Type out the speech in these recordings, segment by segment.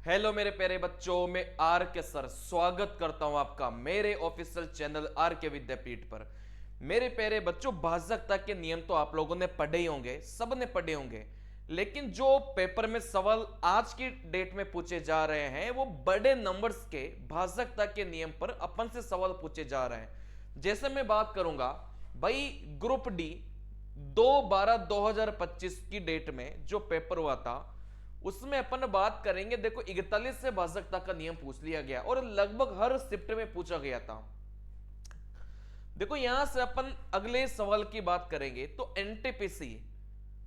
Hello मेरे प्यारे बच्चों, मैं आर के सर स्वागत करता हूं आपका मेरे ऑफिशियल चैनल आर के विद्यापीठ पर। मेरे प्यारे बच्चों, भाजकता के नियम तो आप लोगों ने पढ़े ही होंगे, सब ने पढ़े होंगे। लेकिन जो पेपर में सवाल आज की डेट में पूछे जा रहे हैं वो बड़े नंबर्स के भाजकता के नियम पर अपन से सवाल पूछे जा रहे हैं। जैसे मैं बात करूंगा भाई, ग्रुप डी 2/12/2025 की डेट में जो पेपर हुआ था उसमें अपन बात करेंगे। देखो, 41 से भाजकता का नियम पूछ लिया गया और लगभग हर शिफ्ट में पूछा गया था। देखो, यहां से अपन अगले सवाल की बात करेंगे तो एनटीपीसी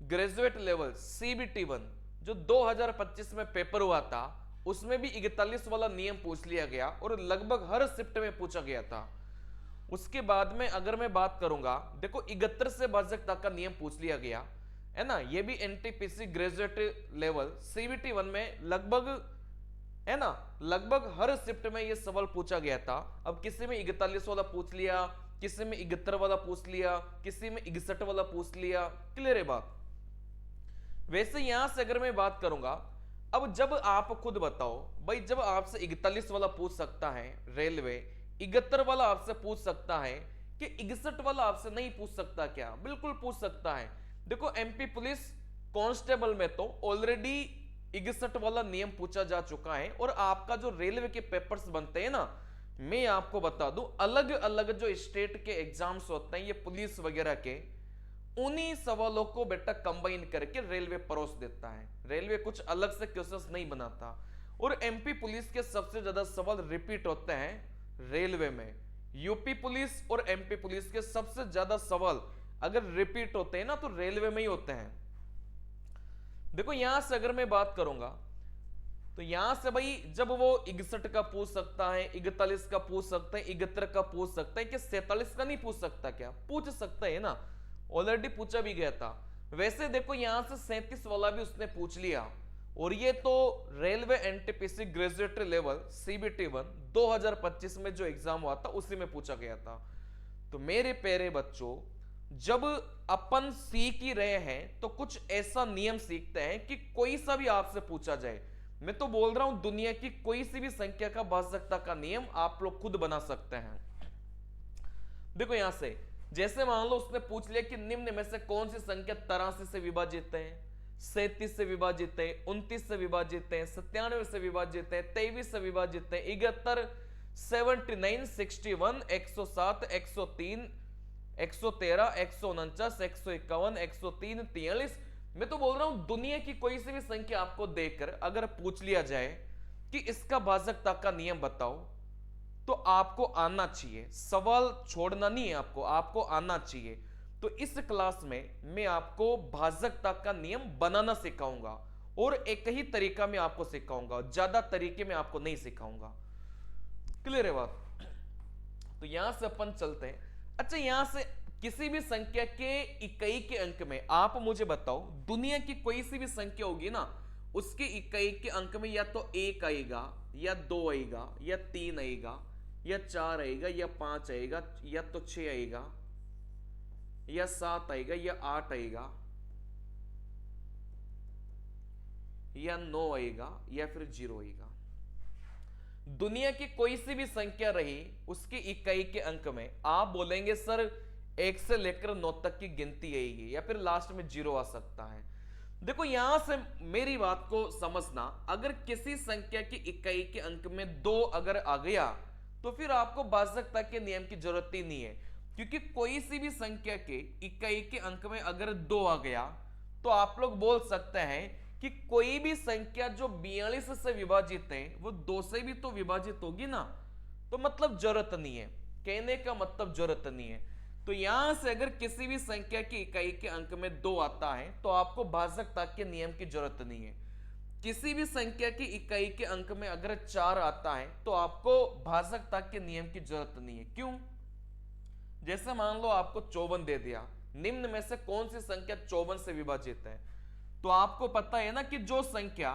ग्रेजुएट लेवल सीबीटी 1 जो 2025 में पेपर हुआ था उसमें भी 41 वाला नियम पूछ लिया गया और लगभग हर शिफ्ट में पूछा गया था। उसके बाद में अगर मैं बात करूंगा, देखो 71 से भाजकता का नियम पूछ लिया गया है ना। ये भी एनटीपीसी ग्रेजुएट लेवल सीबीटी 1 में लगभग है ना, लगभग हर शिफ्ट में ये सवाल पूछा गया था। अब किसी में 41 वाला पूछ लिया, किसी में 71 वाला पूछ लिया, किसी में 61 वाला पूछ लिया। क्लियर है बात। वैसे यहां से अगर मैं बात करूंगा, अब जब आप खुद बताओ भाई, जब आपसे 41 वाला पूछ सकता है रेलवे, 71 वाला आपसे पूछ सकता है, कि 61 वाला आपसे नहीं पूछ सकता क्या? बिल्कुल पूछ सकता है। देखो, एमपी पुलिस कांस्टेबल में तो ऑलरेडी 61 वाला नियम पूछा जा चुका है। और आपका जो रेलवे के पेपर्स बनते हैं ना, मैं आपको बता दूं, अलग अलग जो स्टेट के एग्जाम्स होते हैं ये पुलिस वगैरह के, उन्हीं सवालों को बेटा कंबाइन करके रेलवे परोस देता है। रेलवे कुछ अलग से क्वेश्चंस नहीं बनाता। और एमपी पुलिस के सबसे ज्यादा सवाल रिपीट होते हैं रेलवे में। यूपी पुलिस और एमपी पुलिस के सबसे ज्यादा सवाल अगर रिपीट होते हैं ना तो रेलवे में ही होते हैं। देखो, यहां से अगर मैं बात करूंगा तो यहां से भाई, जब वो 61 का पूछ सकता है, 41 का पूछ सकता है, 71 का पूछ सकता है, कि 47 का नहीं पूछ सकता क्या? पूछ सकता है ना, ऑलरेडी पूछा भी गया था। वैसे देखो, यहां से 37 वाला भी उसने पूछ लिया। और ये तो railway NTPC graduate level CBT 1 2025 में जो एग्जाम हुआ था उसी में पूछा गया था। तो मेरे प्यारे बच्चों, जब अपन सीख ही रहे हैं तो कुछ ऐसा नियम सीखते हैं कि कोई सा भी आपसे पूछा जाए। मैं तो बोल रहा हूं, दुनिया की कोई सी भी संख्या का भाजकता का नियम आप लोग खुद बना सकते हैं। देखो, यहां से जैसे मान लो उसने पूछ लिया कि निम्न में से कौन सी संख्या 83 से विभाजित है, 37 से विभाजित है, 29 से विभाजित है, 97 से विभाजित है, 23 से विभाजित है, 71, 79, 61, 107, 103, 113, 149, 151, 103, 43। मैं तो बोल रहा हूं, दुनिया की कोई सी भी संख्या आपको देकर अगर पूछ लिया जाए कि इसका भाजकता का नियम बताओ, तो आपको आना चाहिए। सवाल छोड़ना नहीं है, आपको आना चाहिए। तो इस क्लास में मैं आपको भाजकता का नियम बनाना सिखाऊंगा और एक ही तरीका में आपको सिखाऊंगा, ज्यादा तरीके में आपको नहीं सिखाऊंगा। क्लियर है बात? तो यहां से अपन चलते हैं। अच्छा, यहां से किसी भी संख्या के इकाई के अंक में आप मुझे बताओ, दुनिया की कोई सी भी संख्या होगी ना, उसके इकाई के अंक में या तो 1 आएगा, या 2 आएगा, या 3 आएगा, या 4 आएगा, या 5 आएगा, या तो 6 आएगा, या 7 आएगा, या 8 आएगा, या 9 आएगा, या फिर 0 आएगा। दुनिया की कोई सी भी संख्या रही, उसकी इकाई के अंक में आप बोलेंगे सर 1 से लेकर 9 तक की गिनती आएगी, या फिर लास्ट में 0 आ सकता है। देखो, यहां से मेरी बात को समझना, अगर किसी संख्या की इकाई के अंक में 2 अगर आ गया तो फिर आपको भाजकता के नियम की जरूरत ही नहीं है। क्योंकि कोई सी भी संख्या के इकाई के अंक में अगर 2 आ गया तो आप लोग बोल सकते हैं कि कोई भी संख्या जो 42 से विभाजित है वो 2 से भी तो विभाजित होगी ना। तो मतलब जरूरत नहीं है, कहने का मतलब जरूरत नहीं है। तो यहां से अगर किसी भी संख्या की इकाई के अंक में 2 आता है तो आपको भाजकता के नियम की जरूरत नहीं है। किसी भी संख्या की इकाई के अंक में अगर 4 आता है तो आपको भाजकता के नियम की जरूरत नहीं है। क्यों? जैसे मान लो आपको 54 दे दिया, निम्न में से कौन सी संख्या 54 से विभाजित है? तो आपको पता है ना कि जो संख्या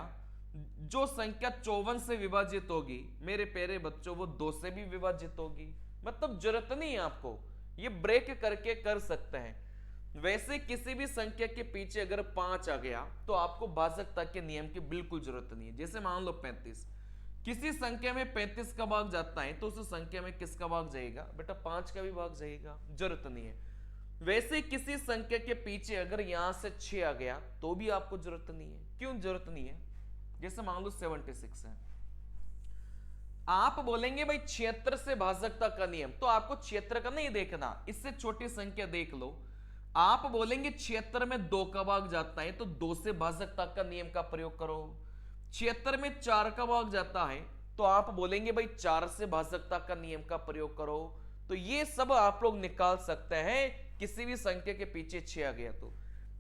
54 से विभाजित होगी मेरे प्यारे बच्चों, वो 2 से भी विभाजित होगी। मतलब जरूरत नहीं है आपको, ये ब्रेक करके कर सकते हैं। वैसे किसी भी संख्या के पीछे अगर 5 आ गया तो आपको भाजकता के नियम की बिल्कुल जरूरत नहीं है। जैसे मान लो 35, किसी संख्या में 35 का भाग जाता है तो उस संख्या में किसका भाग जाएगा बेटा, 5 का भी भाग जाएगा, जरूरत नहीं है। वैसे किसी संख्या के पीछे अगर यहां से 6 आ गया तो भी आपको जरूरत नहीं है। क्यों जरूरत नहीं है? जैसे मान लो 76 है, आप बोलेंगे भाई 76 से भाजकता का नियम, तो आपको 76 का नहीं देखना, इससे छोटी संख्या देख लो। आप बोलेंगे 76 में 2 का भाग जाता है तो 2 से भाजकता का नियम का प्रयोग करो। 76 में 4 का भाग जाता है तो आप बोलेंगे भाई 4 से भाजकता का नियम का प्रयोग करो। तो ये सब आप लोग निकाल सकते हैं किसी भी संख्या के पीछे 6 आ गया तो।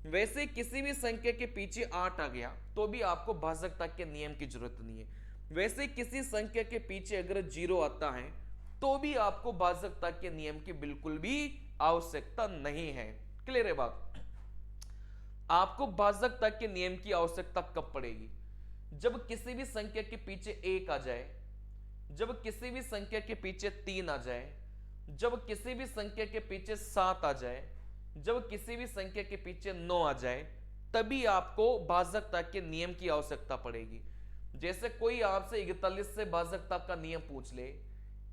वैसे किसी भी संख्या के पीछे 8 आ गया तो भी आपको भाजकता के नियम की जरूरत नहीं है। वैसे किसी संख्या के पीछे अगर 0 आता है तो भी आपको भाजकता के नियम की बिल्कुल भी आवश्यकता नहीं है। क्लियर है बात? आपको भाजकता के नियम की आवश्यकता कब पड़ेगी? जब किसी भी संख्या के पीछे 1 आ जाए, जब किसी भी संख्या के पीछे 3 आ जाए, जब किसी भी संख्या के पीछे 7 आ जाए, जब किसी भी संख्या के पीछे 9 आ जाए, तभी आपको भाजकता के नियम की आवश्यकता पड़ेगी। जैसे कोई आपसे 41 से भाजकता का नियम पूछ ले,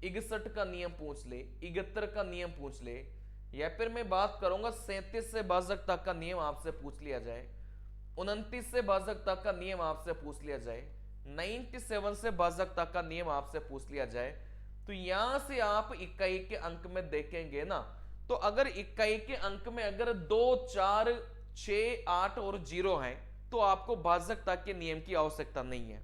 61 का नियम पूछ ले, 71 का नियम पूछ ले, या फिर मैं बात करूंगा 37 से भाजकता का नियम आपसे पूछ लिया जाए, 29 से भाजकता का नियम आपसे पूछ लिया जाए, 97 से भाजकता का नियम आपसे पूछ लिया जाए, तो यहां से आप इकाई के अंक में देखेंगे ना, तो अगर इकाई के अंक में अगर 2, 4, 6, 8 और 0 है तो आपको भाजकता के नियम की आवश्यकता नहीं है।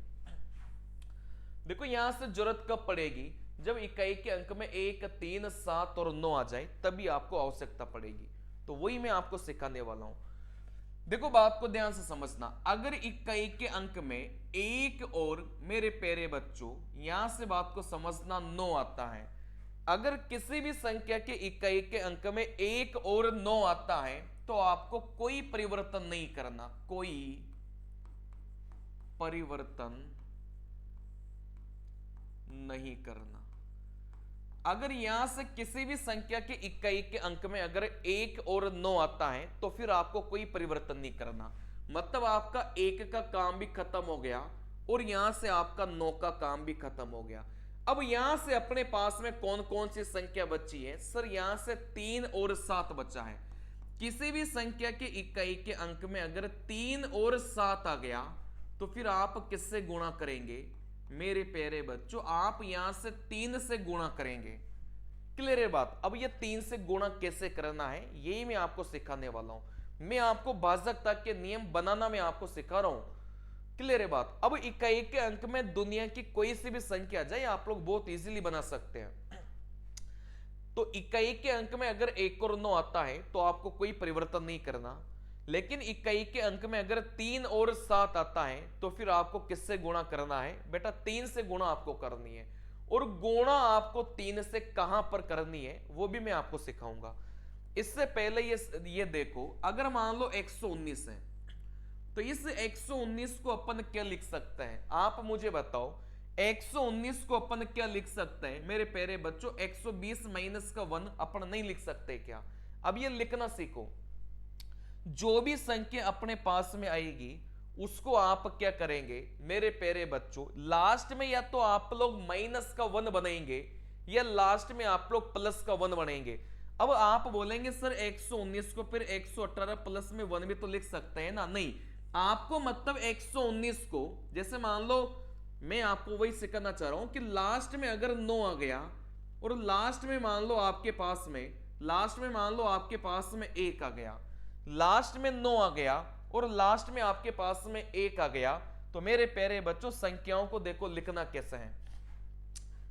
देखो यहां से जरूरत कब पड़ेगी? जब इकाई के अंक में 1, 3, 7 और 9 आ जाए तभी आपको आवश्यकता पड़ेगी। तो वही मैं आपको सिखाने वाला हूं। देखो बात को ध्यान से समझना, अगर इकाई के अंक में 1 और मेरे प्यारे बच्चों यहां से बात को समझना 9 आता है, अगर किसी भी संख्या के इकाई के अंक में 1 और 9 आता है तो आपको कोई परिवर्तन नहीं करना, कोई परिवर्तन नहीं करना। अगर यहां से किसी भी संख्या के इकाई के अंक में अगर 1 और 9 आता है तो फिर आपको कोई परिवर्तन नहीं करना, मतलब आपका 1 का काम भी खत्म हो गया और यहां से आपका 9 का काम भी खत्म हो गया। अब यहां से अपने पास में कौन कौन सी संख्या बची है? सर यहां से 3 और 7 बचा है। किसी भी संख्या के इकाई के अंक में अगर 3 और 7 आ गया तो फिर आप किससे गुणा करेंगे? मेरे प्यारे बच्चों आप यहां से 3 से गुणा करेंगे। क्लियर है बात? अब ये 3 से गुणा कैसे करना है यही मैं आपको सिखाने वाला हूं। मैं आपको भाजकता के नियम बनाना मैं आपको सिखा रहा हूं। क्लियर है बात? अब इकाई के अंक में दुनिया की कोई सी भी संख्या जाए आप लोग बहुत इजीली बना सकते हैं। तो इकाई के अंक में अगर 1 और 9 आता है तो आपको कोई परिवर्तन नहीं करना, लेकिन इकाई के अंक में अगर 3 और 7 आता है तो फिर आपको किससे गुणा करना है? बेटा 3 से गुणा आपको करनी है। और गुणा आपको 3 से कहां पर करनी है वो भी मैं आपको सिखाऊंगा। इससे पहले ये देखो, अगर मान लो 119 है तो इस 119 को अपन क्या लिख सकते हैं? आप मुझे बताओ 119 को अपन क्या लिख सकते हैं? मेरे प्यारे बच्चों 120 माइनस का 1 अपन नहीं लिख सकते क्या? अब ये लिखना सीखो। जो भी संख्या अपने पास में आएगी उसको आप क्या करेंगे मेरे प्यारे बच्चों? लास्ट में या तो आप लोग माइनस का 1 बनाएंगे या लास्ट में आप लोग प्लस का 1 बनाएंगे। अब आप बोलेंगे सर 119 को फिर 118 प्लस में 1 भी तो लिख सकते हैं ना? नहीं, आपको मतलब 119 को, जैसे मान लो मैं आपको वही सिखाना चाह रहा हूं कि लास्ट में अगर 9 आ गया और लास्ट में मान लो आपके पास में 1 आ गया, लास्ट में 9 आ गया और लास्ट में आपके पास में 1 आ गया, तो मेरे प्यारे बच्चों संख्याओं को देखो लिखना कैसे है।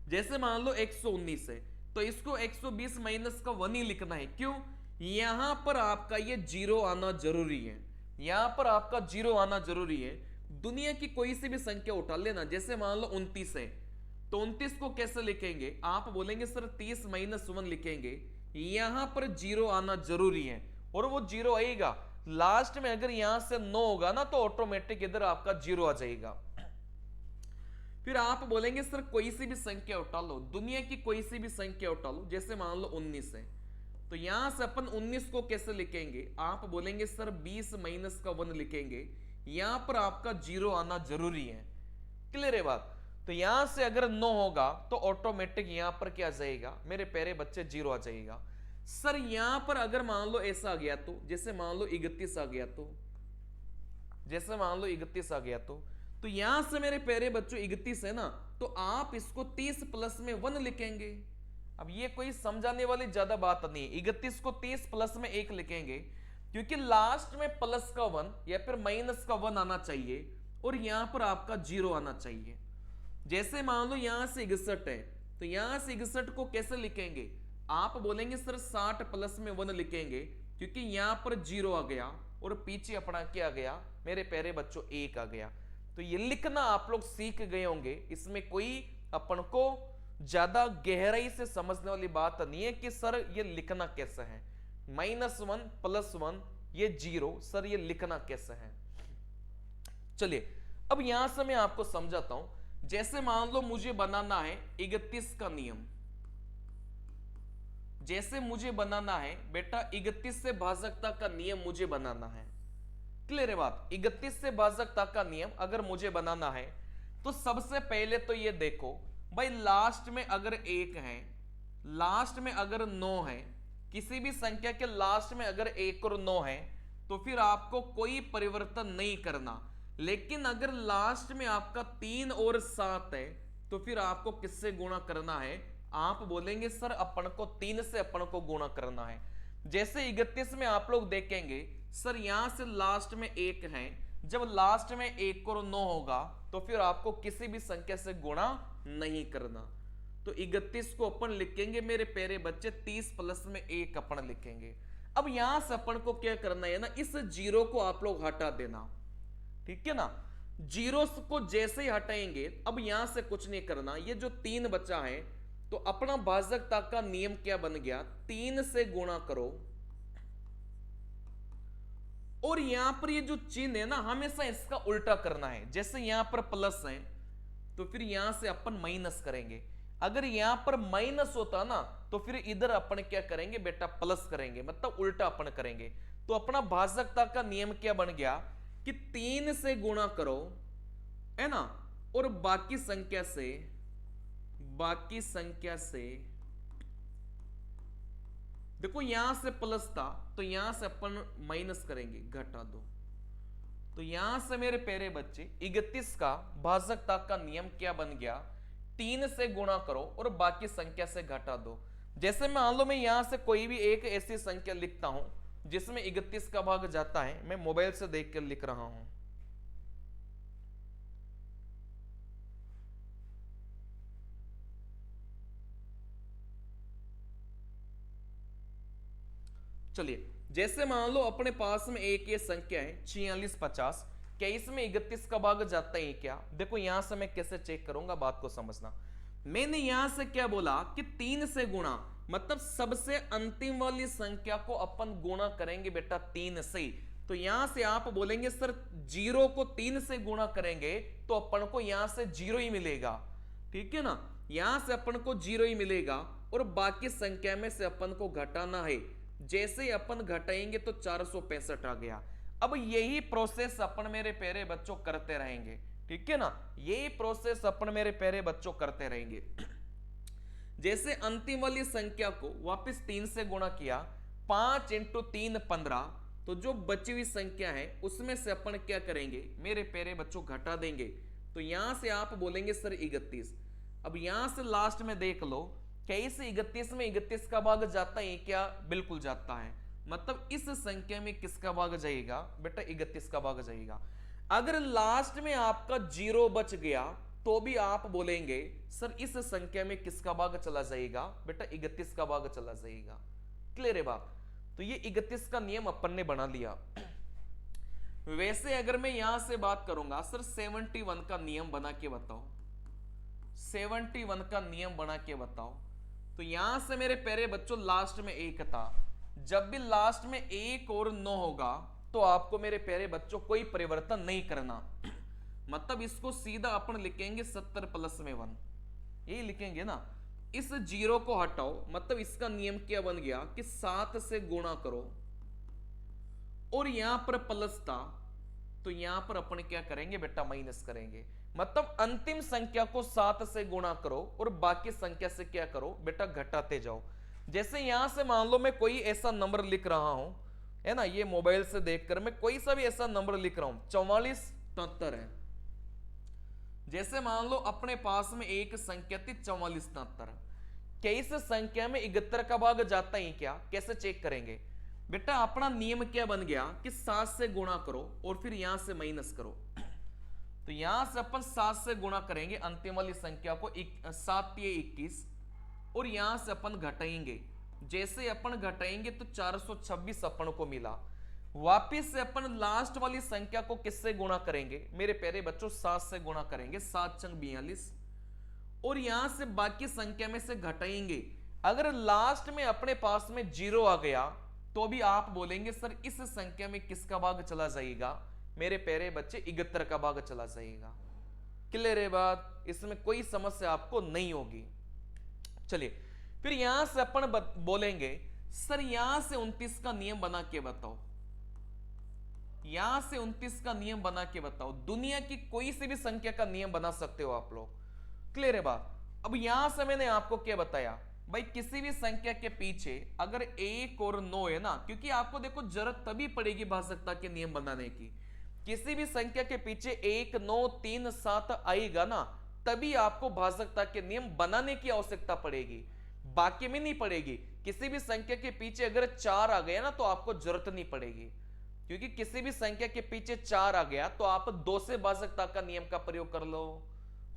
जैसे मान लो 119 है तो इसको 120 माइनस का 1 ही लिखना है। क्यों? यहां पर आपका ये 0 आना जरूरी है, यहां पर आपका 0 आना जरूरी है। दुनिया की कोई सी भी संख्या उठा लेना, जैसे मान लो 29 है तो 29 को कैसे लिखेंगे? आप बोलेंगे सर 30 माइनस 1 लिखेंगे, यहां पर 0 आना जरूरी है और वो 0 आएगा। लास्ट में अगर यहां से 9 होगा ना तो ऑटोमेटिक इधर आपका 0 आ जाएगा। फिर आप बोलेंगे सर कोई सी भी संख्या उठा लो, दुनिया की कोई सी भी संख्या उठा लो, जैसे मान लो 19 है तो यहां से अपन 19 को कैसे लिखेंगे, आप बोलेंगे सर 20 माइनस का 1 लिखेंगे, यहां पर आपका 0 आना जरूरी है। क्लियर है बात। तो यहां से अगर 9 होगा तो ऑटोमेटिक यहां पर क्या आ जाएगा मेरे प्यारे बच्चे, 0 आ जाएगा। सर यहां पर अगर मान लो ऐसा आ गया तो, जैसे मान लो 31 आ गया तो, जैसे मान लो 31 आ गया तो यहां से मेरे प्यारे बच्चों 31 है ना, तो आप इसको 30 प्लस में 1 लिखेंगे। अब ये कोई समझाने वाली ज्यादा बात नहीं है, 31 को 30 प्लस में 1 लिखेंगे, क्योंकि लास्ट में प्लस का 1 या फिर माइनस का 1 आना चाहिए और यहां पर आपका 0 आना चाहिए। जैसे मान लो यहां से 61 है, तो यहां से 61 को कैसे लिखेंगे, आप बोलेंगे सर 60 प्लस में 1 लिखेंगे, क्योंकि यहां पर 0 आ गया और पीछे अपना क्या आ गया मेरे प्यारे बच्चों 1 आ गया। तो ये लिखना आप लोग सीख गए होंगे, इसमें कोई अपन को ज्यादा गहराई से समझने वाली बात नहीं है कि सर ये लिखना कैसे है, -1 +1 ये 0, सर ये लिखना कैसे है। चलिए अब यहां से मैं आपको समझाता हूं। जैसे मान लो मुझे बनाना है 31 का नियम, जैसे मुझे बनाना है बेटा 31 से भाजकता का नियम मुझे बनाना है। क्लियर है बात। 31 से भाजकता का नियम अगर मुझे बनाना है तो सबसे पहले तो ये देखो भाई, लास्ट में अगर 1 है, लास्ट में अगर 9 है, किसी भी संख्या के लास्ट में अगर 1 और 9 है तो फिर आपको कोई परिवर्तन नहीं करना। लेकिन अगर लास्ट में आपका 3 और 7 है तो फिर आपको किससे गुणा करना है, आप बोलेंगे सर अपन को 3 से अपन को गुणा करना है। जैसे 31 में आप लोग देखेंगे सर यहां से लास्ट में 1 है, जब लास्ट में 1 और 9 होगा तो फिर आपको किसी भी संख्या से गुणा नहीं करना। तो 31 को अपन लिखेंगे मेरे प्यारे बच्चे 30 प्लस में 1 अपन लिखेंगे। अब यहां से अपन को क्या करना है ना, इस 0 को आप लोग हटा देना, ठीक है ना। 0 को जैसे ही हटाएंगे, अब यहां से कुछ नहीं करना, ये जो 3 बचा है तो अपना भाजकता का नियम क्या बन गया, 3 से गुणा करो, और यहां पर ये जो चिन्ह है ना हमेशा इसका उल्टा करना है। जैसे यहां पर प्लस है तो फिर यहां से अपन माइनस करेंगे, अगर यहां पर माइनस होता ना तो फिर इधर अपन क्या करेंगे बेटा प्लस करेंगे, मतलब उल्टा अपन करेंगे। तो अपना भाजकता का नियम क्या बन गया कि 3 से गुणा करो, है ना, और बाकी संख्या से देखो यहां से प्लस था तो यहां से अपन माइनस करेंगे, घटा दो। तो यहां से मेरे प्यारे बच्चे 31 का भाजकता का नियम क्या बन गया, 3 से गुणा करो और बाकी संख्या से घटा दो। जैसे मान लो मैं यहां से कोई भी एक ऐसी संख्या लिखता हूं जिसमें 31 का भाग जाता है, मैं मोबाइल से देख कर लिख रहा हूं। चलिए जैसे मान लो अपने पास में एक ये संख्या है 4650, क्या इसमें 31 का भाग जाता है क्या? देखो यहां से मैं कैसे चेक करूंगा, बात को समझना। मैंने यहां से क्या बोला कि 3 से गुणा, मतलब सबसे अंतिम वाली संख्या को अपन गुणा करेंगे बेटा 3 से। तो यहां से आप बोलेंगे सर 0 को 3 से गुणा करेंगे तो अपन को यहां से 0 ही मिलेगा, ठीक है ना। यहां से अपन को 0 ही मिलेगा और बाकी संख्या में से अपन को घटाना है। जैसे ही अपन घटाएंगे तो 465 आ गया। अब यही प्रोसेस अपन मेरे प्यारे बच्चों करते रहेंगे, ठीक है ना, यही प्रोसेस अपन मेरे प्यारे बच्चों करते रहेंगे। जैसे अंतिम वाली संख्या को वापस 3 से गुणा किया, 5 × 3 15, तो जो बची हुई संख्या है उसमें से अपन क्या करेंगे मेरे प्यारे बच्चों घटा देंगे। तो यहां से आप बोलेंगे सर 31। अब यहां से लास्ट में देख लो क्या इस 31 में 31 का भाग जाता है क्या? बिल्कुल जाता है। मतलब इस संख्या में किसका भाग जाएगा बेटा? 31 का भाग जाएगा। अगर लास्ट में आपका 0 बच गया तो भी आप बोलेंगे सर इस संख्या में किसका भाग चला जाएगा बेटा? 31 का भाग चला जाएगा। क्लियर है बात? तो ये 31 का नियम अपन ने बना लिया। वैसे अगर मैं यहां से बात करूंगा सर 71 का नियम बना के बताओ, 71 का नियम बना के बताओ। तो यहां से मेरे प्यारे बच्चों लास्ट में 1 था, जब भी लास्ट में 1 और 9 होगा तो आपको मेरे प्यारे बच्चों कोई परिवर्तन नहीं करना। मतलब इसको सीधा अपन लिखेंगे 70 प्लस में 1, यही लिखेंगे ना। इस जीरो को हटाओ, मतलब इसका नियम क्या बन गया कि 7 से गुणा करो और यहां पर प्लस था तो यहां पर अपन क्या करेंगे बेटा, माइनस करेंगे। मतलब अंतिम संख्या को 7 से गुणा करो और बाकी संख्या से क्या करो बेटा, घटाते जाओ। जैसे यहां से मान लो मैं कोई ऐसा नंबर लिख रहा हूं, है ना, ये मोबाइल से देखकर मैं कोई सा भी ऐसा नंबर लिख रहा हूं, 4473 है। जैसे मान लो अपने पास में एक संख्या थी 4473, क्या इस संख्या में 71 का भाग जाता ही क्या, कैसे चेक करेंगे बेटा? अपना नियम क्या बन गया कि 7 से गुणा करो और फिर यहां से माइनस करो। तो यहां से अपन 7 से गुणा करेंगे अंतिम वाली संख्या को, 7 21, और यहां से अपन घटाएंगे। जैसे अपन घटाएंगे तो 426 अपन को मिला। वापिस से अपन लास्ट वाली संख्या को किससे गुणा करेंगे मेरे प्यारे बच्चों? 7 से गुणा करेंगे, 7 चंग 42, और यहां से बाकी संख्या में से घटाएंगे। अगर लास्ट में अपने पास में 0 आ गया तो भी आप बोलेंगे सर इस संख्या में किसका भाग चला जाएगा मेरे प्यारे बच्चे? 71 का भाग चला जाएगा। क्लियर है बात? इसमें कोई समस्या आपको नहीं होगी। चलिए फिर यहां से अपन बोलेंगे सर यहां से 29 का नियम बना के बताओ। यहां से 29 का नियम बना के बताओ। दुनिया की कोई सी भी संख्या का नियम बना सकते हो आप लोग। क्लियर है बात? अब यहां से मैंने आपको क्या बताया भाई, किसी भी संख्या के पीछे अगर 1 और 9 है ना, क्योंकि आपको देखो जरूरत तभी पड़ेगी भाजकता के नियम बनाने की। किसी भी संख्या के पीछे 1 9 3 7 आएगा ना, तभी आपको भाजकता के नियम बनाने की आवश्यकता पड़ेगी, बाकी में नहीं पड़ेगी। किसी भी संख्या के पीछे अगर 4 आ गया ना तो आपको जरूरत नहीं पड़ेगी, क्योंकि किसी भी संख्या के पीछे 4 आ गया तो आप 2 से भाजकता का नियम का प्रयोग कर लो।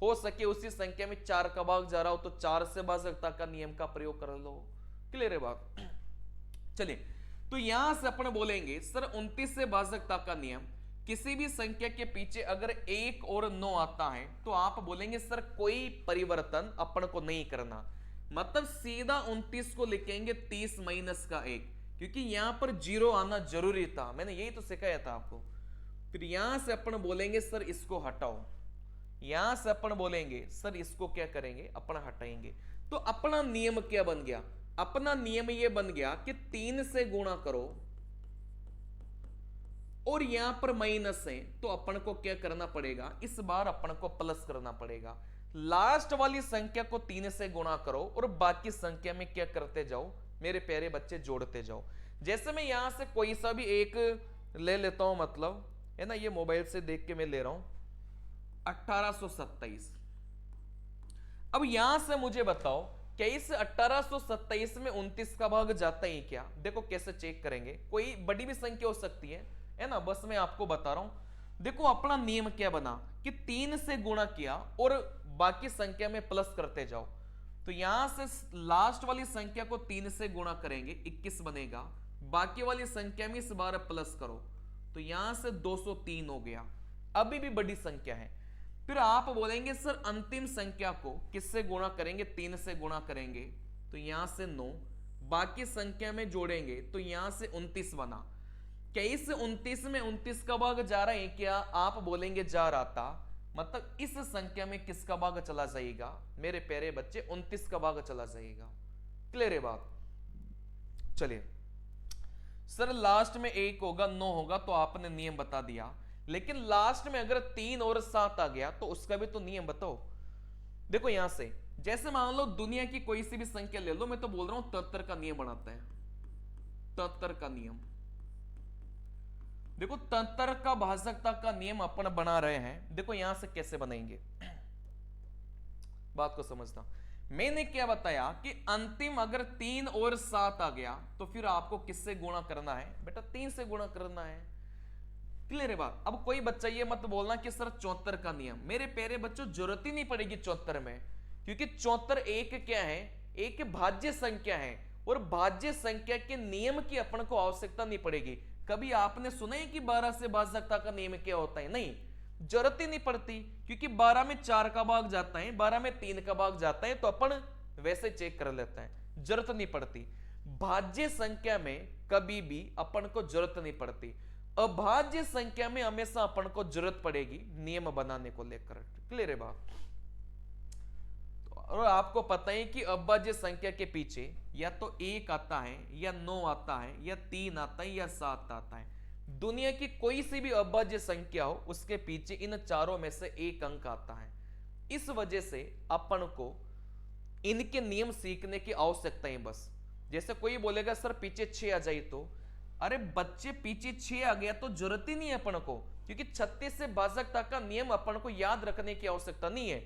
हो सके उसी संख्या में 4 का भाग जा रहा हो तो 4 से भाजकता का नियम का प्रयोग कर लो। क्लियर है बात? चलिए तो यहां से अपन बोलेंगे सर 29 से भाजकता का नियम, किसी भी संख्या के पीछे अगर 1 और 9 आता है तो आप बोलेंगे सर कोई परिवर्तन अपन को नहीं करना। मतलब सीधा 29 को लिखेंगे 30 माइनस का 1, क्योंकि यहां पर 0 आना जरूरी था, मैंने यही तो सिखाया था आपको। फिर यहां से अपन बोलेंगे सर इसको हटाओ। यहां से अपन बोलेंगे सर इसको क्या करेंगे, अपन हटाएंगे। तो अपना नियम क्या बन गया? अपना नियम यह बन गया कि 3 से गुणा करो और यहां पर माइनस है तो अपन को क्या करना पड़ेगा, इस बार अपन को प्लस करना पड़ेगा। लास्ट वाली संख्या को 3 से गुणा करो और बाकी संख्या में क्या करते जाओ मेरे प्यारे बच्चे, जोड़ते जाओ। जैसे मैं यहां से कोई सा भी एक ले लेता हूं, मतलब है ना, ये मोबाइल से देख के मैं ले रहा हूं 1827। अब यहां से मुझे बताओ क्या इस 1827 में 29 का भाग जाता है क्या? देखो कैसे चेक करेंगे, कोई बड़ी भी संख्या हो सकती है ना, बस मैं आपको बता रहा हूं। देखो अपना नियम क्या बना कि 3 से गुणा किया और बाकी संख्या में प्लस करते जाओ। तो यहां से लास्ट वाली संख्या को 3 से गुणा करेंगे 21 बनेगा, बाकी वाली संख्या में इस बार प्लस करो तो यहां से 203 हो गया, अभी भी बड़ी संख्या है। फिर आप बोलेंगे सर अंतिम संख्या को किससे गुणा करेंगे? 3 से गुणा करेंगे तो यहां से 9, बाकी संख्या में जोड़ेंगे तो यहां से 29 बना। क्या इस 29 में 29 का भाग जा रहा है क्या? आप बोलेंगे जा रहा था, मतलब इस संख्या में किसका भाग चला जाएगा मेरे प्यारे बच्चे? 29 का भाग चला जाएगा। क्लियर है बात? चलिए सर लास्ट में 1 होगा 9 होगा तो आपने नियम बता दिया, लेकिन लास्ट में अगर 3 और 7 आ गया तो उसका भी तो नियम बताओ। देखो यहां से जैसे मान लो दुनिया की कोई सी भी संख्या ले लो, मैं तो बोल रहा हूं 73 का नियम बनाते हैं। 73 का नियम, देखो 73 का भाजकता का नियम अपन बना रहे हैं। देखो यहां से कैसे बनाएंगे, बात को समझना। मैंने क्या बताया कि अंतिम अगर 3 और 7 आ गया तो फिर आपको किससे गुणा करना है बेटा? 3 से गुणा करना है। क्लियर है बात? अब कोई बच्चा ये मत बोलना कि सर 74 का नियम, मेरे प्यारे बच्चों जरूरत ही नहीं पड़ेगी 74 में, क्योंकि 74 एक क्या है, एक भाज्य संख्या है और भाज्य संख्या के नियम की अपन को आवश्यकता नहीं पड़ेगी। कभी आपने सुना है कि 12 से भाजकता का नियम क्या होता है? नहीं, जरूरत ही नहीं पड़ती, क्योंकि 12 में 4 का भाग जाता है, 12 में 3 का भाग जाता है, तो अपन वैसे चेक कर लेते हैं, जरूरत नहीं पड़ती। भाज्य संख्या में कभी भी अपन को जरूरत नहीं पड़ती, अभाज्य संख्या में हमेशा अपन को जरूरत पड़ेगी नियम बनाने को लेकर। क्लियर है बात? तो और आपको पता है कि अभाज्य संख्या के पीछे या तो 1 आता है, या 9 आता है, या 3 आता है, या 7 आता है। दुनिया की कोई सी भी अभाज्य संख्या हो, उसके पीछे इन चारों में से एक अंक आता है। इस वजह से अपन को इनके नियम सीखने की आवश्यकता है। बस जैसे कोई बोलेगा सर पीछे 6 आ जाए, तो अरे बच्चे पीछे 6 आ गया तो जरूरत ही नहीं है अपन को, क्योंकि 36 से भाजकता का नियम अपन को याद रखने की आवश्यकता नहीं है।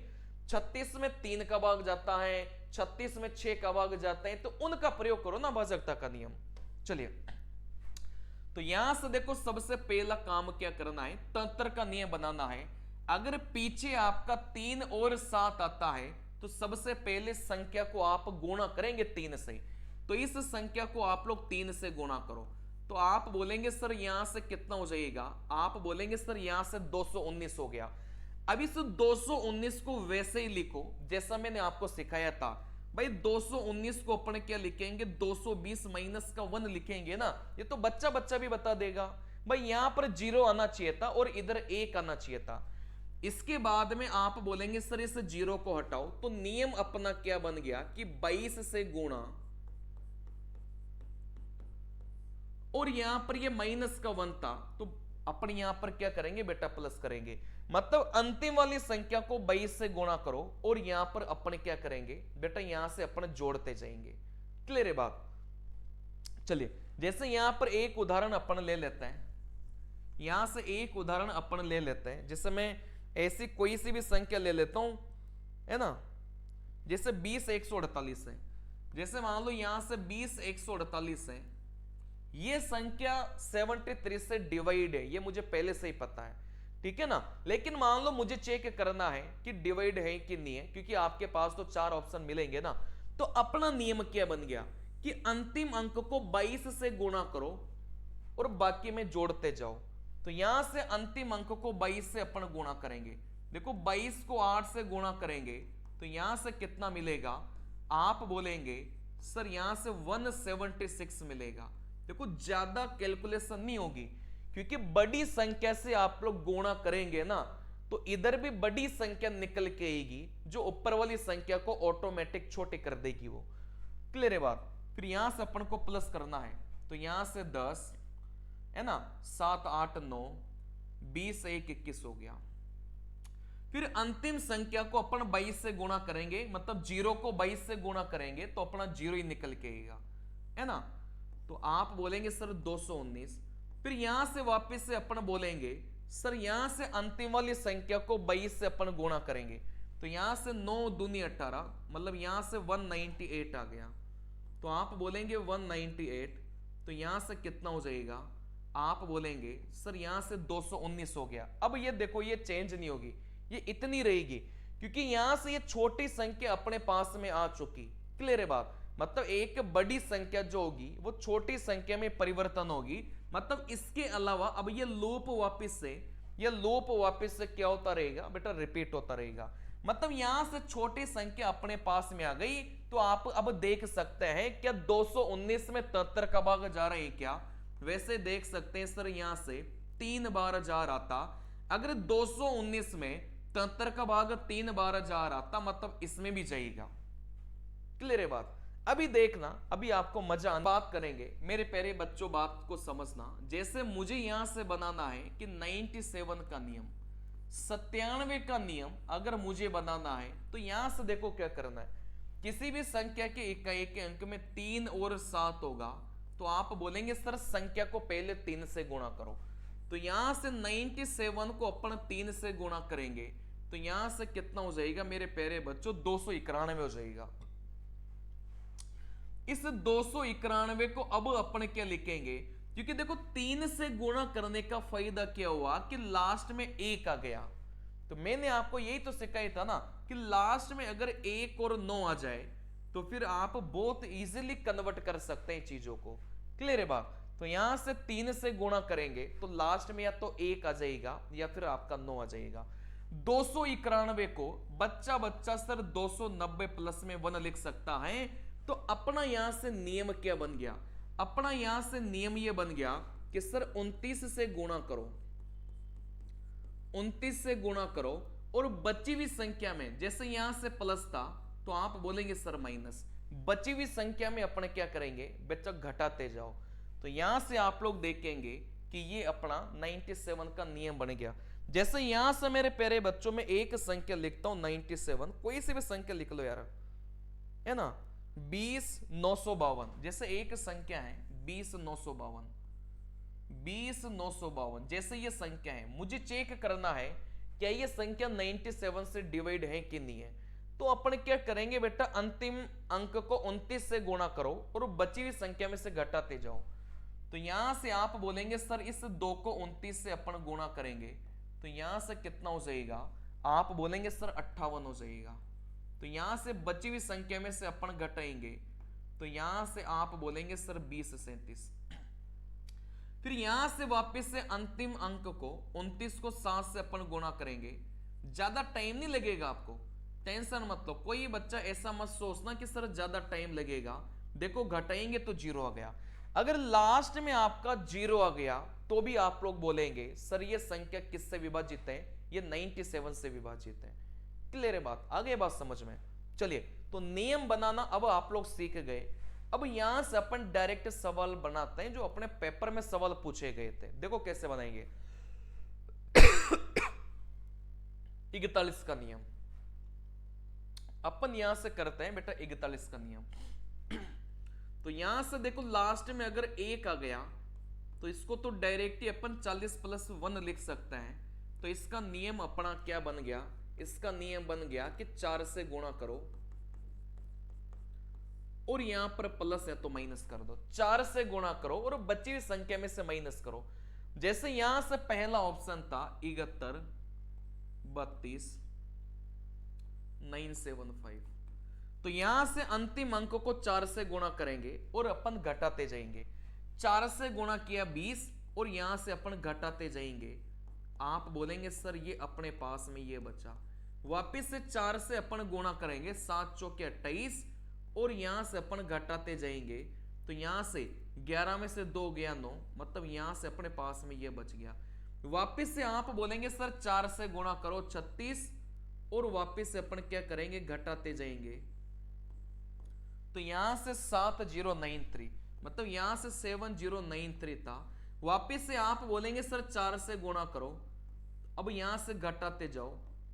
36 में 3 का भाग जाता है, 36 में 6 का भाग जाता है, तो उनका प्रयोग करो ना भाजकता का नियम। चलिए, तो यहां से देखो सबसे पहला काम क्या करना है, तंत्र का नियम बनाना है। अगर पीछे आपका 3 और 7 आता है तो सबसे पहले संख्या को आप गुणा करेंगे 3 से। तो इस संख्या को आप लोग 3 से गुणा करो, तो आप बोलेंगे सर यहां से कितना हो जाएगा, आप बोलेंगे सर यहां से 219 हो गया। अब इस 219 को वैसे ही लिखो जैसा मैंने आपको सिखाया था। भाई 219 को अपन क्या लिखेंगे, 220 माइनस का 1 लिखेंगे ना, ये तो बच्चा बच्चा भी बता देगा। भाई यहां पर 0 आना चाहिए था और इधर 1 आना चाहिए था। इसके बाद में आप बोलेंगे सर इस 0 को हटाओ, तो नियम अपना क्या बन गया कि 22 से गुणा, और यहां पर ये माइनस का 1 था, तो अपन यहां पर क्या करेंगे बेटा, प्लस करेंगे। मतलब अंतिम वाली संख्या को 22 से गुणा करो, और यहां पर अपन क्या करेंगे बेटा, यहां से अपन जोड़ते जाएंगे। क्लियर है बात। चलिए, जैसे यहां पर एक उदाहरण अपन ले लेते हैं, यहां से एक उदाहरण अपन ले लेते हैं। जैसे मैं ऐसी कोई सी भी संख्या ले लेता हूं, है ना, जैसे 20 148 है। जैसे मान लो यहां से 20 148 है, ये संख्या 73 से डिवाइड है, ये मुझे पहले से ही पता है, ठीक है ना। लेकिन मान लो मुझे चेक करना है कि डिवाइड है कि नहीं है, क्योंकि आपके पास तो 4 ऑप्शन मिलेंगे ना। तो अपना नियम क्या बन गया कि अंतिम अंक को 22 से गुणा करो और बाकी में जोड़ते जाओ। तो यहां से अंतिम अंक को 22 से अपन गुणा करेंगे। देखो 22 को 8 से गुणा करेंगे तो यहां से कितना मिलेगा, आप बोलेंगे सर यहां से 176 मिलेगा। देखो ज्यादा कैलकुलेशन नहीं होगी, क्योंकि बड़ी संख्या से आप लोग गुणा करेंगे ना, तो इधर भी बड़ी संख्या निकल के आएगी जो ऊपर वाली संख्या को ऑटोमेटिक छोटी कर देगी वो। क्लियर है बात। फिर यहां से अपन को प्लस करना है, तो यहां से 10 है ना, 7 8 9 20 1 21 हो गया। फिर अंतिम संख्या को अपन 22 से गुणा करेंगे, मतलब 0 को 22 से गुणा करेंगे तो अपना 0 ही निकल के आएगा, है ना। तो आप बोलेंगे सर 219। फिर यहां से वापस से अपन बोलेंगे सर यहां से अंतिम वाली संख्या को 22 से अपन गुणा करेंगे, तो यहां से 9 दूनी 18, मतलब यहां से 198 आ गया। तो आप बोलेंगे 198, तो यहां से कितना हो जाएगा, आप बोलेंगे सर यहां से 219 हो गया। अब ये देखो ये चेंज नहीं होगी, ये इतनी रहेगी, क्योंकि यहां से ये छोटी संख्या अपने पास में आ चुकी। क्लियर है बात। मतलब एक बड़ी संख्या जो होगी वो छोटी संख्या में परिवर्तन होगी। मतलब इसके अलावा अब ये लूप वापस से क्या होता रहेगा बेटा, रिपीट होता रहेगा। मतलब यहां से छोटी संख्या अपने पास में आ गई, तो आप अब देख सकते हैं क्या 219 में 73 का भाग जा रहा है क्या। वैसे देख सकते हैं सर यहां से 3 बार जा रहा था। अगर 219 में 73 का भाग 3 बार जा रहा था, मतलब इसमें भी जाएगा। क्लियर है बात। अभी देखना, अभी आपको मजा बात करेंगे मेरे प्यारे बच्चों, बात को समझना। जैसे मुझे यहां से बनाना है कि 97 का नियम, 97 का नियम अगर मुझे बनाना है, तो यहां से देखो क्या करना है। किसी भी संख्या के एक अंक में 3 और 7 होगा, तो आप बोलेंगे सर संख्या को पहले 3 से गुणा करो। तो यहां से 97 को अपन 3 से गुणा करेंगे, तो यहां से कितना हो जाएगा मेरे प्यारे बच्चों, 291 हो जाएगा। इस 291 को अब अपन क्या लिखेंगे, क्योंकि देखो 3 से गुणा करने का फायदा क्या हुआ कि लास्ट में 1 आ गया। तो मैंने आपको यही तो सिखाया था ना कि लास्ट में अगर 1 और 9 आ जाए तो फिर आप बहुत इजीली कन्वर्ट कर सकते हैं चीजों को। क्लियर है बात। तो यहां से 3 से गुणा करेंगे तो लास्ट में या तो 1 आ जाएगा या फिर आपका 9 आ जाएगा। 291 को बच्चा बच्चा सर 290 प्लस में 1 लिख सकता है। तो अपना यहां से नियम क्या बन गया, अपना यहां से नियम यह बन गया कि सर 29 से गुणा करो, 29 से गुणा करो, और बची हुई संख्या में जैसे यहां से प्लस था तो आप बोलेंगे सर माइनस। बची हुई संख्या में अपन क्या करेंगे बच्चा घटाते जाओ। तो यहां से आप लोग देखेंगे कि ये अपना 97 का नियम बन गया। जैसे यहां से मेरे प्यारे बच्चों में एक संख्या लिखता हूं 97, कोई सी भी संख्या लिख लो यार, है ना, 20,952। जैसे एक संख्या है 20,952, 20,952 जैसे ये संख्या है, मुझे चेक करना है क्या ये संख्या 97 से डिवाइड है कि नहीं है। तो अपन क्या करेंगे बेटा, अंतिम अंक को 29 से गुणा करो और बची हुई संख्या में से घटाते जाओ। तो यहां से आप बोलेंगे सर इस 2 को 29 से अपन गुणा करेंगे तो यहां से कितना हो जाएगा, आप बोलेंगे सर 58 हो जाएगा। तो यहां से बची हुई संख्या में से अपन घटाएंगे तो यहां से आप बोलेंगे सर 2037। फिर यहां से वापस से अंतिम अंक को 29 को 7 से अपन गुणा करेंगे। ज्यादा टाइम नहीं लगेगा आपको, टेंशन मत लो। कोई बच्चा ऐसा मत सोचना कि सर ज्यादा टाइम लगेगा। देखो घटाएंगे तो 0 आ गया, अगर लास्ट में आपका 0 आ गया तो भी आप लोग बोलेंगे सर ये संख्या किससे विभाजित है, ये 97 से विभाजित है। क्लियर है बात, आगे बात समझ में। चलिए तो नियम बनाना अब आप लोग सीख गए। अब यहां से अपन डायरेक्ट सवाल बनाते हैं जो अपने पेपर में सवाल पूछे गए थे। देखो कैसे बनाएंगे। 41 का नियम अपन यहां से करते हैं बेटा, 41 का नियम। तो यहां से देखो लास्ट में अगर 1 आ गया तो इसको तो डायरेक्ट ही अपन 40 + 1 लिख सकते हैं। तो इसका नियम अपना क्या बन गया, इसका नियम बन गया कि 4 से गुणा करो और यहां पर प्लस है तो माइनस कर दो। 4 से गुणा करो और बची हुई संख्या में से माइनस करो। जैसे यहां से पहला ऑप्शन था 71, 32, 975। तो यहां से अंतिम अंक को 4 से गुणा करेंगे और अपन घटाते जाएंगे। 4 से गुणा किया 20 और यहां से अपन घटाते जाएंगे। आप बोलेंगे सर ये अपने पास में ये बचा। वापिस से 4 से अपन गुणा करेंगे, 7 चौके 28 और यहां से अपन घटाते जाएंगे। तो यहां से 11 में से 2 गया 9, मतलब यहां से अपने पास में ये बच गया। वापिस से आप बोलेंगे सर 4 से गुणा करो 36 और वापिस से अपन क्या करेंगे घटाते जाएंगे। तो यहां से 7093, मतलब यहां से 7093 था। वापिस से आप बोलेंगे सर 4 से गुणा करो, अब यहां से घटाते जाओ।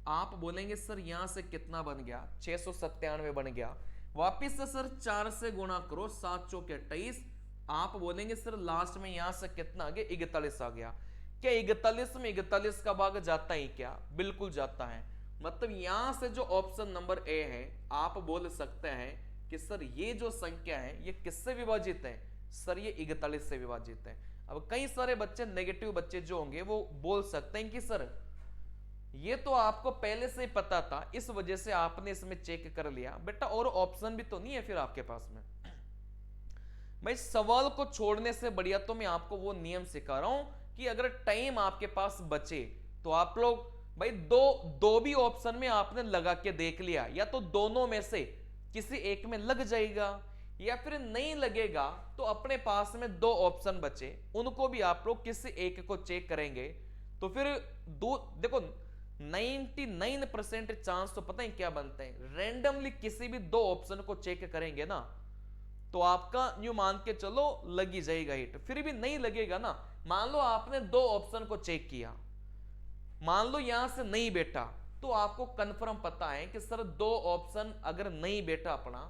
आप बोलेंगे सर यहां से कितना बन गया, 697 बन गया। वापिस से सर 4 से गुणा करो, 7 चौके 28। आप बोलेंगे सर लास्ट में यहां से कितना आ गया, 41 आ गया। क्या 41 में 41 का भाग जाता है क्या, बिल्कुल जाता है। मतलब यहां से जो ऑप्शन नंबर ए है, आप बोल सकते हैं कि सर ये जो संख्या है ये किससे विभाजित है, सर ये 41 से विभाजित है। अब कई सारे बच्चे नेगेटिव बच्चे जो होंगे वो बोल सकते हैं कि सर ये तो आपको पहले से ही पता था, इस वजह से आपने इसमें चेक कर लिया। बेटा और ऑप्शन भी तो नहीं है फिर आपके पास में। भाई सवाल को छोड़ने से बढ़िया तो मैं आपको वो नियम सिखा रहा हूं कि अगर टाइम आपके पास बचे तो आप लोग भाई दो भी ऑप्शन में आपने लगा के देख लिया, या तो दोनों में से किसी एक में लग जाएगा या फिर नहीं लगेगा तो अपने पास में 2 ऑप्शन बचे उनको भी आप लोग किसी एक को चेक करेंगे। तो फिर देखो 99% चांस तो पता है क्या बनते हैं, रैंडमली किसी भी 2 ऑप्शन को चेक करेंगे ना तो आपका न्यू मान के चलो लगी जाएगा हिट। फिर भी नहीं लगेगा ना, मान लो आपने 2 ऑप्शन को चेक किया, मान लो यहां से नहीं बैठा तो आपको कंफर्म पता है कि सर 2 ऑप्शन अगर नहीं बैठा अपना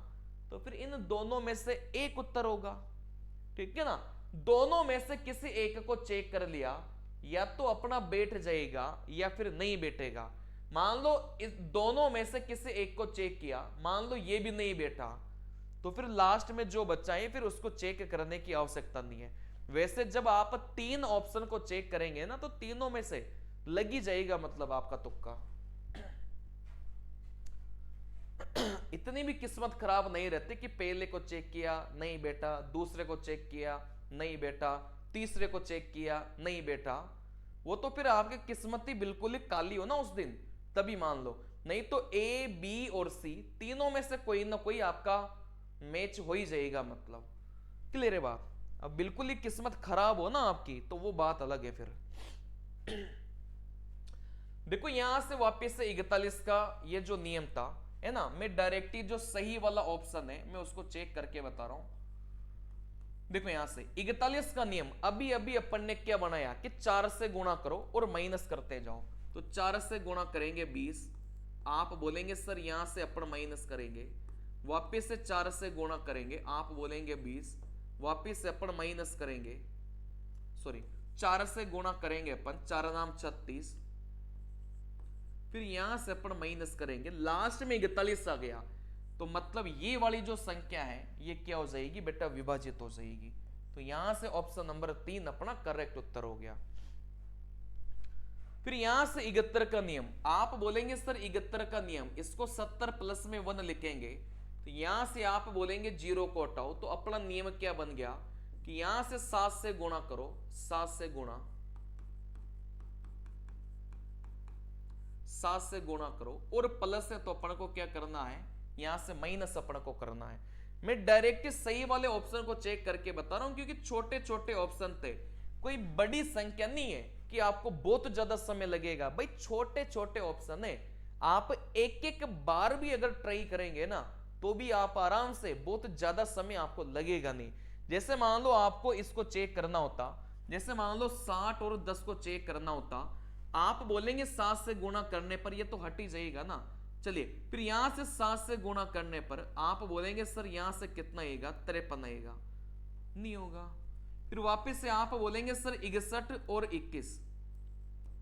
तो फिर इन दोनों में से एक उत्तर होगा। ठीक है ना, दोनों में से किसी एक को चेक कर लिया, या तो अपना बैठ जाएगा या फिर नहीं बैठेगा। मान लो इस दोनों में से किसी एक को चेक किया, मान लो ये भी नहीं बैठा तो फिर लास्ट में जो बच्चा है फिर उसको चेक करने की आवश्यकता नहीं है। वैसे जब आप 3 ऑप्शन को चेक करेंगे ना तो तीनों में से लगी जाएगा, मतलब आपका तुक्का। इतनी भी किस्मत खराब नहीं रहती कि पहले को चेक किया नहीं बेटा, दूसरे को चेक किया नहीं बेटा, तीसरे को चेक किया नहीं बेटा। वो तो फिर आपकी किस्मत ही बिल्कुल ही काली हो ना उस दिन, तभी मान लो। नहीं तो ए बी और सी तीनों में से कोई ना कोई आपका मैच हो ही जाएगा, मतलब। क्लियर है बात। अब बिल्कुल ही किस्मत खराब हो ना आपकी तो वो बात अलग है फिर। देखो यहां से वापस से 41 का ये जो नियम था है ना, मैं डायरेक्टली जो सही वाला ऑप्शन है मैं उसको चेक करके बता रहा हूं। देखो यहां से 41 का नियम अभी अभी अपन ने क्या बनाया कि 4 से गुणा करो और माइनस करते जाओ। तो 4 से गुणा करेंगे 20, आप बोलेंगे सर यहां से अपन माइनस करेंगे, वापिस से 4 से गुणा करेंगे, आप बोलेंगे 20, वापिस से अपन माइनस करेंगे, सॉरी 4 से गुणा करेंगे अपन, 4 नाम 36, फिर यहां से अपन माइनस करेंगे, लास्ट में 41 आ गया, तो मतलब ये वाली जो संख्या है ये क्या हो जाएगी बेटा, विभाजित हो जाएगी। तो यहां से ऑप्शन नंबर 3 अपना करेक्ट उत्तर हो गया। फिर यहां से 71 का नियम, आप बोलेंगे सर 71 का नियम, इसको 70 प्लस में 1 लिखेंगे, तो यहां से आप बोलेंगे 0 को हटाओ, तो अपना नियम क्या बन गया कि यहां से 7 से गुणा करो, 7 से गुणा, 7 से गुणा करो, और प्लस है तो अपन को क्या करना है, यहां से माइनस अपन को करना है। मैं डायरेक्ट सही वाले ऑप्शन को चेक करके बता रहा हूं, क्योंकि छोटे छोटे ऑप्शन थे, कोई बड़ी संख्या नहीं है कि आपको बहुत ज्यादा समय लगेगा। भाई छोटे छोटे ऑप्शन है, आप एक एक बार भी अगर ट्राई करेंगे ना तो भी आप आराम से, बहुत ज्यादा समय आपको लगेगा नहीं। जैसे मान लो आपको इसको चेक करना होता, जैसे मान लो 60 और 10 को चेक करना होता, आप बोलेंगे 7 से गुणा करने पर ये तो हट ही जाएगा ना। चलिए फिर यहां से 7 से गुणा करने पर आप बोलेंगे सर यहां से कितना आएगा, 53 आएगा, नहीं होगा। फिर वापस से आप बोलेंगे सर 61 और 21,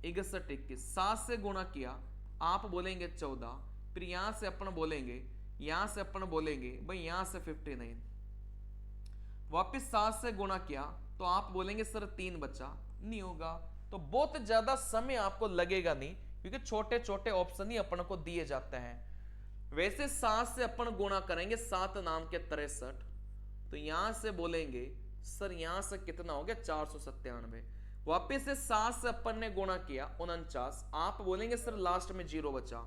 61 21, 7 से गुणा किया, आप बोलेंगे 14, फिर यहां से अपन बोलेंगे, यहां से अपन बोलेंगे भाई यहां से 59, वापस 7 से गुणा किया तो आप बोलेंगे सर 3 बचा, नहीं होगा। तो बहुत ज्यादा समय आपको लगेगा नहीं, क्योंकि छोटे छोटे ऑप्शन ही अपन को दिए जाते हैं। वैसे 7 से अपन गुणा करेंगे, 7 नाम के 63, तो यहां से बोलेंगे सर यहां से कितना हो गया, 497, वापिस से 7 से अपन ने गुणा किया 49, आप बोलेंगे सर लास्ट में 0 बचा।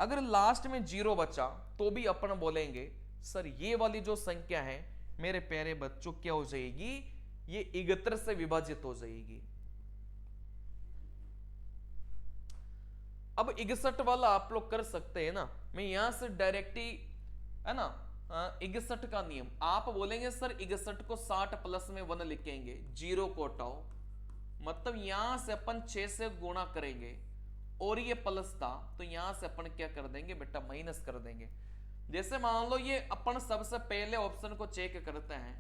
अगर लास्ट में 0 बचा तो भी अपन बोलेंगे सर ये वाली जो संख्या है मेरे प्यारे बच्चों क्या हो जाएगी, ये 71 से विभाजित हो जाएगी। अब 61 वाला आप लोग कर सकते हैं ना, मैं यहां से डायरेक्टली, है ना, 61 का नियम, आप बोलेंगे सर 61 को 60 प्लस में 1 लिखेंगे, 0 को हटाओ, मतलब यहां से अपन 6 से गुणा करेंगे और ये प्लस था तो यहां से अपन क्या कर देंगे बेटा, माइनस कर देंगे। जैसे मान लो ये अपन सबसे पहले ऑप्शन को चेक करते हैं,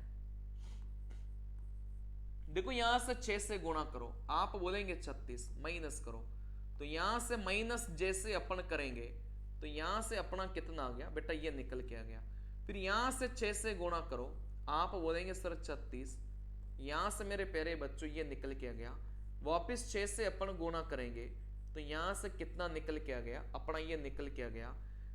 देखो यहां से 6 से गुणा करो, आप बोलेंगे 36, माइनस करो, तो यहां से माइनस जैसे अपन करेंगे तो यहां से अपना कितना आ गया बेटा, ये निकल के आ गया। फिर यहां से 6 से गुणा करो, आप बोलेंगे सर 36, यहां से मेरे प्यारे बच्चों ये निकल के आ गया, वापिस 6 से अपन गुणा करेंगे तो यहां से कितना निकल के आ गया, अपना ये निकल के आ गया,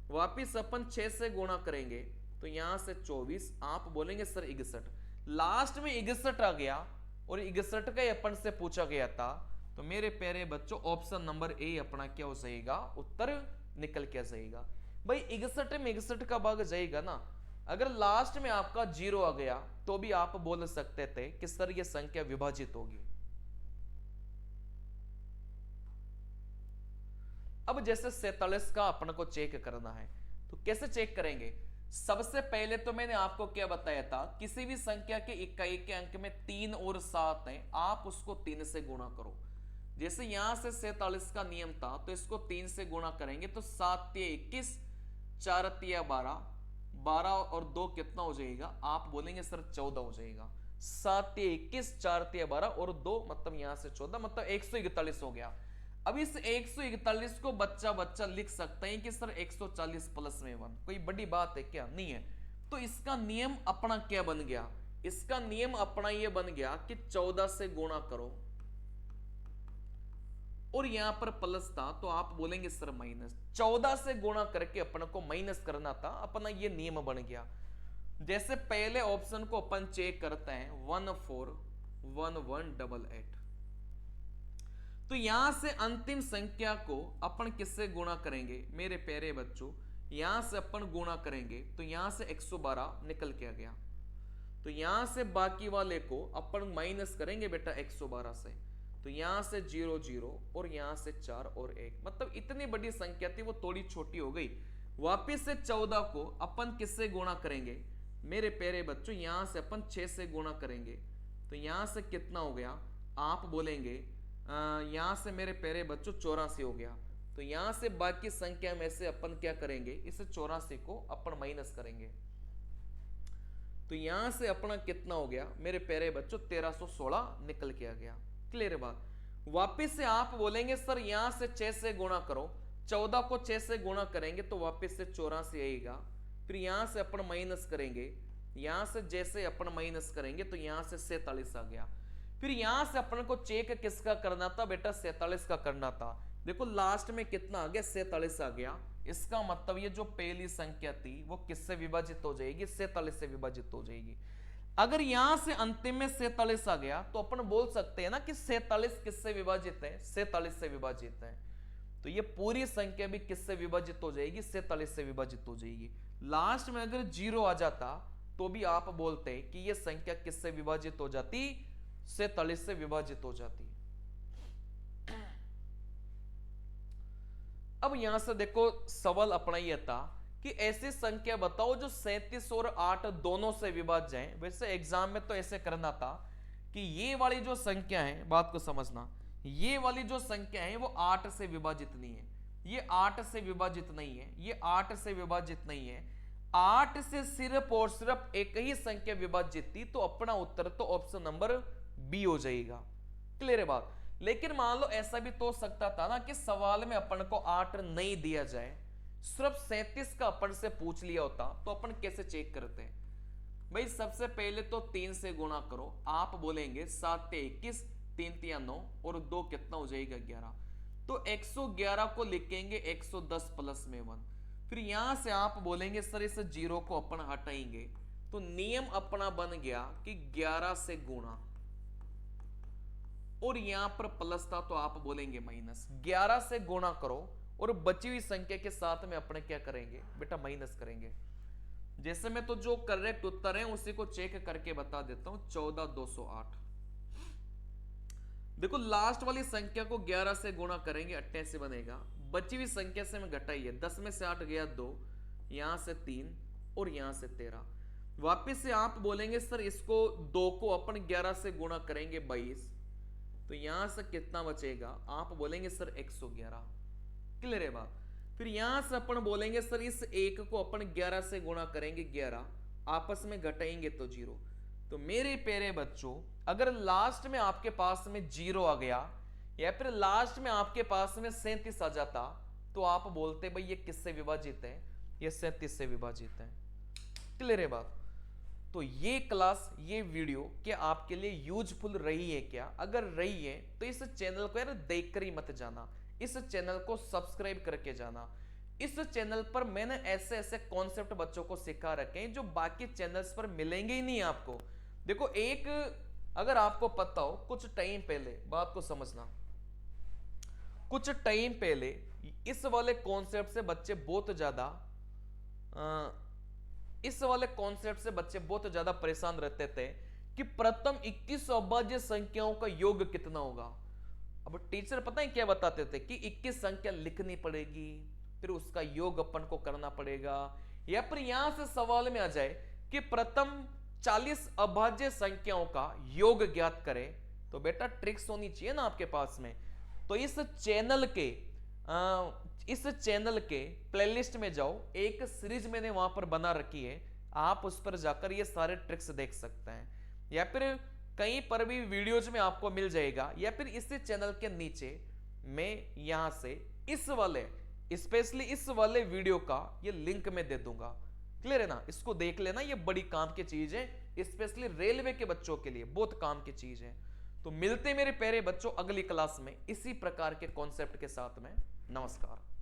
वापिस अपन 6 से गुणा करेंगे तो यहां से 24, आप बोलेंगे सर 61, लास्ट में 61 आ गया और 61 का अपन से पूछा गया था, तो मेरे प्यारे बच्चों ऑप्शन नंबर ए अपना क्या हो जाएगा, उत्तर निकल के जाएगा। भाई 61 में 61 का भाग जाएगा ना, अगर लास्ट में आपका 0 आ गया तो भी आप बोल सकते थे कि सर ये संख्या विभाजित होगी। अब जैसे 47 का अपन को चेक करना है, तो कैसे चेक करेंगे, सबसे पहले तो मैंने आपको क्या बताया था, किसी भी संख्या के इकाई के अंक में 3 और 7 है, आप उसको 3 से गुणा करो। जैसे यहां से 47 का नियम था, तो इसको 3 से गुणा करेंगे तो 7 तिया 21, 4 तिया 12, 12 और 2 कितना हो जाएगा, आप बोलेंगे सर 14 हो जाएगा। 7 तिया 21, 4 तिया 12 और 2 मतलब यहां से 14, मतलब 141 हो गया। अब इस 141 को बच्चा बच्चा लिख सकते हैं कि सर 140 प्लस में 1, कोई बड़ी बात है क्या, नहीं है। तो इसका नियम अपना क्या बन गया, इसका नियम अपना ये बन गया कि 14 से गुणा करो और यहां पर प्लस था तो आप बोलेंगे सर माइनस, 14 से गुणा करके अपन को माइनस करना था, अपना ये नियम बन गया। जैसे पहले ऑप्शन को अपन चेक करते हैं 141188, तो यहां से अंतिम संख्या को अपन किससे गुणा करेंगे मेरे प्यारे बच्चों, यहां से अपन गुणा करेंगे तो यहां से 112 निकल के आ गया, तो यहां से बाकी वाले को अपन माइनस करेंगे बेटा 112 से, तो यहां से 0 0 और यहां से 4 और 1, मतलब इतनी बड़ी संख्या थी वो थोड़ी छोटी हो गई। वापिस से 14 को अपन किससे गुणा करेंगे मेरे प्यारे बच्चों, यहां से अपन 6 से गुणा करेंगे, तो यहां से कितना हो गया, आप बोलेंगे यहां से मेरे प्यारे बच्चों 84 हो गया। तो यहां से बाकी संख्या में से अपन क्या करेंगे, इस 84 को अपन माइनस करेंगे, तो यहां से अपना कितना हो गया मेरे प्यारे बच्चों 1316 निकल के आ गया। क्लियर बात। वापिस से आप बोलेंगे सर यहां से 6 से गुणा करो, 14 को 6 से गुणा करेंगे तो वापिस से 84 आएगा, फिर यहां से अपन माइनस करेंगे, यहां से जैसे अपन माइनस करेंगे तो यहां से 47 आ गया। फिर यहां से अपन को चेक किसका करना था बेटा, 47 का करना था। देखो लास्ट में कितना आ गया, 47 आ गया। इसका मतलब ये जो पहली संख्या थी वो किससे विभाजित हो जाएगी, 47 से विभाजित हो जाएगी। अगर यहां से अंतिम में 47 आ गया तो अपन बोल सकते हैं ना कि 47 किससे विभाजित है, 47 से विभाजित है। तो ये पूरी संख्या भी किससे विभाजित हो जाएगी, 47 से विभाजित हो जाएगी। लास्ट में अगर 0 आ जाता तो भी आप बोलते कि ये संख्या किससे विभाजित हो जाती, 47 से विभाजित हो जाती। अब यहां से देखो सवाल अपना यह था कि ऐसी संख्या बताओ जो 37 और 8 दोनों से विभाज्य है। वैसे एग्जाम में तो ऐसे करना था कि ये वाली जो संख्या है, बात को समझना, ये वाली जो संख्या है वो 8 से विभाजित नहीं है, ये 8 से विभाजित नहीं है, ये 8 से विभाजित नहीं है। 8 से सिर्फ और सिर्फ एक ही संख्या विभाजित थी, तो अपना उत्तर तो ऑप्शन नंबर बी हो जाएगा। क्लियर है बात। लेकिन मान लो ऐसा भी तो सकता था ना कि सवाल में अपन को 8 नहीं दिया जाए, सिर्फ 37 का अपन से पूछ लिया होता, तो अपन कैसे चेक करते हैं भाई। सबसे पहले तो 3 से गुणा करो, आप बोलेंगे 7 ते 21, 3 तिया 9 और 2 कितना हो जाएगा 11, तो 111 को लिखेंगे 110 प्लस में 1। फिर यहां से आप बोलेंगे सर इस 0 को अपन हटाएंगे, तो नियम अपना बन गया कि 11 से गुणा, और यहां पर प्लस था तो आप बोलेंगे माइनस। 11 से गुणा करो और बची हुई संख्या के साथ में अपने क्या करेंगे बेटा, माइनस करेंगे। जैसे मैं तो जो करेक्ट उत्तर है उसी को चेक करके बता देता हूं, 14208। देखो लास्ट वाली संख्या को 11 से गुणा करेंगे 88 बनेगा, बची हुई संख्या से मैं घटाइए, 10 में से 8 गया 2, यहां से 3 और यहां से 13। वापिस से आप बोलेंगे सर इसको 2 को अपन 11 से गुणा करेंगे 22, तो यहां से कितना बचेगा, आप बोलेंगे सर 111। क्लियर है बात। फिर यहां से अपन बोलेंगे सर इस 1 को अपन 11 से गुणा करेंगे 11, आपस में घटाएंगे तो 0। तो मेरे प्यारे बच्चों अगर लास्ट में आपके पास में 0 आ गया या फिर लास्ट में आपके पास में 37 आ जाता, तो आप बोलते भाई ये किससे विभाजित है, ये 37 से विभाजित है। क्लियर है बात। तो ये क्लास, ये वीडियो क्या आपके लिए यूजफुल रही है क्या? अगर रही है तो इस चैनल को यार देखकर ही मत जाना, इस चैनल को सब्सक्राइब करके जाना। इस चैनल पर मैंने ऐसे ऐसे कॉन्सेप्ट बच्चों को सिखा रखे हैं जो बाकी चैनल्स पर मिलेंगे ही नहीं आपको। देखो एक अगर आपको पता हो, कुछ टाइम पहले, बात को समझना, कुछ टाइम पहले इस वाले कॉन्सेप्ट से बच्चे बहुत ज्यादा परेशान रहते थे कि प्रथम 21 अभाज्य संख्याओं का योग कितना होगा। अब टीचर पता है क्या बताते थे कि 21 संख्या लिखनी पड़ेगी, फिर उसका योग अपन को करना पड़ेगा, या फिर यहां से सवाल में आ जाए कि प्रथम 40 अभाज्य संख्याओं का योग ज्ञात करें, तो बेटा ट्रिक्स होनी चाहिए ना आपके पास में। तो इस चैनल के प्लेलिस्ट में जाओ, एक सीरीज मैंने वहां पर बना रखी है, आप उस पर जाकर ये सारे ट्रिक्स देख सकते हैं, या फिर कहीं पर भी वीडियोज में आपको मिल जाएगा, या फिर इसी चैनल के नीचे मैं यहां से इस वाले, स्पेशली इस वाले वीडियो का ये लिंक में दे दूंगा। क्लियर है ना, इसको देख लेना, ये बड़ी काम की चीज है, स्पेशली रेलवे के बच्चों के लिए बहुत काम की चीज है। तो मिलते मेरे प्यारे बच्चों अगली क्लास में इसी प्रकार के कॉन्सेप्ट के साथ में। नमस्कार।